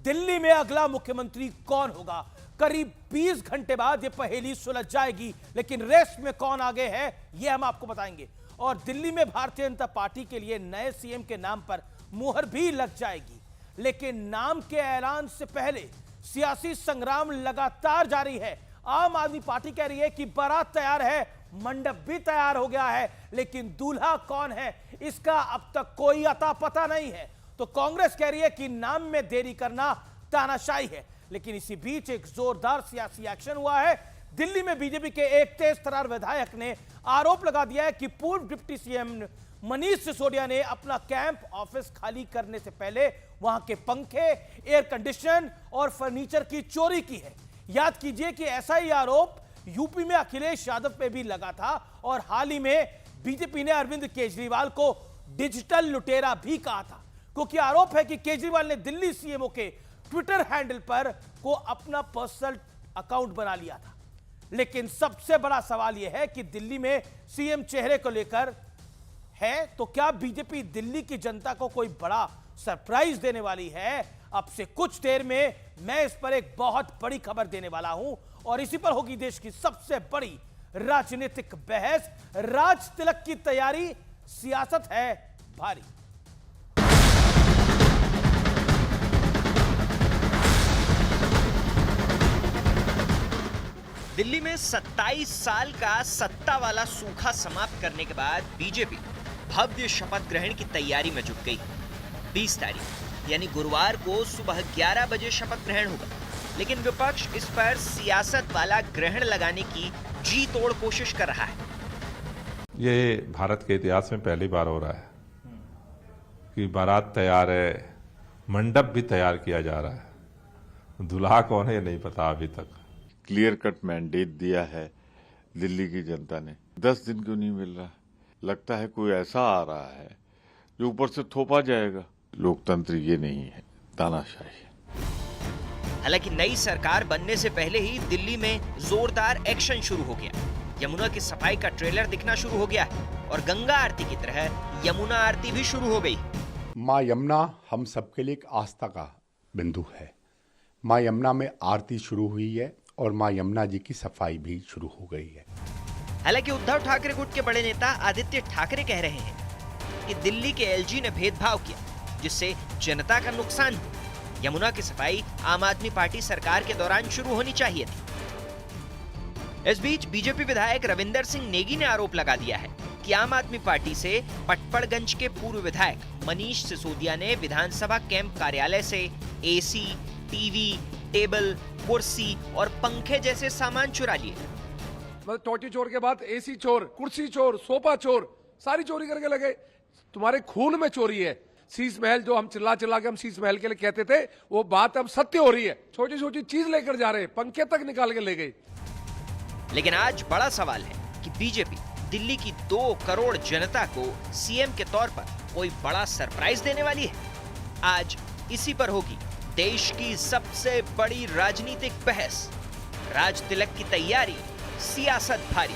दिल्ली में अगला मुख्यमंत्री कौन होगा। करीब 20 घंटे बाद यह पहेली सुलझ जाएगी, लेकिन रेस में कौन आगे है यह हम आपको बताएंगे। और दिल्ली में भारतीय जनता पार्टी के लिए नए सीएम के नाम पर मुहर भी लग जाएगी, लेकिन नाम के ऐलान से पहले सियासी संग्राम लगातार जारी है। आम आदमी पार्टी कह रही है कि बारात तैयार है, मंडप भी तैयार हो गया है, लेकिन दूल्हा कौन है इसका अब तक कोई अता पता नहीं है। तो कांग्रेस कह रही है कि नाम में देरी करना तानाशाही है। लेकिन इसी बीच एक जोरदार सियासी एक्शन हुआ है। दिल्ली में बीजेपी के एक तेज तर्रार विधायक ने आरोप लगा दिया है कि पूर्व डिप्टी सीएम मनीष सिसोदिया ने अपना कैंप ऑफिस खाली करने से पहले वहां के पंखे, एयर कंडीशन और फर्नीचर की चोरी की है। याद कीजिए कि ऐसा ही आरोप यूपी में अखिलेश यादव पे भी लगा था और हाल ही में बीजेपी ने अरविंद केजरीवाल को डिजिटल लुटेरा भी कहा था, क्योंकि आरोप है कि केजरीवाल ने दिल्ली सीएमओ के ट्विटर हैंडल पर को अपना पर्सनल अकाउंट बना लिया था। लेकिन सबसे बड़ा सवाल यह है कि दिल्ली में सीएम चेहरे को लेकर है, तो क्या बीजेपी दिल्ली की जनता को कोई बड़ा सरप्राइज देने वाली है। अब से कुछ देर में मैं इस पर एक बहुत बड़ी खबर देने वाला हूं और इसी पर होगी देश की सबसे बड़ी राजनीतिक बहस। राज तिलक की तैयारी, सियासत है भारी। दिल्ली में 27 साल का सत्ता वाला सूखा समाप्त करने के बाद बीजेपी भव्य शपथ ग्रहण की तैयारी में जुट गई। 20 तारीख यानी गुरुवार को सुबह 11 बजे शपथ ग्रहण होगा, लेकिन विपक्ष इस पर सियासत वाला ग्रहण लगाने की जी तोड़ कोशिश कर रहा है। ये भारत के इतिहास में पहली बार हो रहा है कि बारात तैयार है, मंडप भी तैयार किया जा रहा है, दूल्हा कौन है ये नहीं पता अभी तक। क्लियर कट मैंडेट दिया है दिल्ली की जनता ने, 10 दिन क्यों नहीं मिल रहा। लगता है कोई ऐसा आ रहा है जो ऊपर से थोपा जाएगा। लोकतंत्र ये नहीं है, तानाशाही है। हालांकि नई सरकार बनने से पहले ही दिल्ली में जोरदार एक्शन शुरू हो गया। यमुना की सफाई का ट्रेलर दिखना शुरू हो गया है और गंगा आरती की तरह यमुना आरती भी शुरू हो गई। माँ यमुना हम सबके लिए एक आस्था का बिंदु है। माँ यमुना में आरती शुरू हुई है और माँ यमुना जी की सफाई भी शुरू हो गई है। हालांकि उद्धव ठाकरे गुट के बड़े नेता आदित्य ठाकरे कह रहे हैं कि दिल्ली के एलजी ने भेदभाव किया, जिससे जनता का नुकसान हुआ। यमुना की सफाई आम आदमी पार्टी सरकार के दौरान शुरू होनी चाहिए थी। इस बीच बीजेपी विधायक रविंदर सिंह नेगी ने आरोप लगा दिया है कि आम आदमी पार्टी से पटपड़गंज के पूर्व विधायक मनीष सिसोदिया ने विधानसभा कैंप कार्यालय से एसी, टीवी, टेबल, कुर्सी और पंखे जैसे सामान चुरा लिए। मतलब टोटी चोर के बाद एसी चोर, कुर्सी चोर, सोफा चोर, सारी चोरी करके लगे। तुम्हारे खून में चोरी है। शीश महल जो हम चिल्ला चिल्ला के हम शीश महल के लिए कहते थे, वो बात अब सत्य हो रही है। छोटी छोटी चीज लेकर जा रहे हैं, पंखे तक निकाल के ले गए। लेकिन आज बड़ा सवाल है कि बीजेपी दिल्ली की 2 करोड़ जनता को सीएम के तौर पर कोई बड़ा सरप्राइज देने वाली है। आज इसी पर होगी देश की सबसे बड़ी राजनीतिक बहस। राज तिलक की तैयारी, सियासत भारी।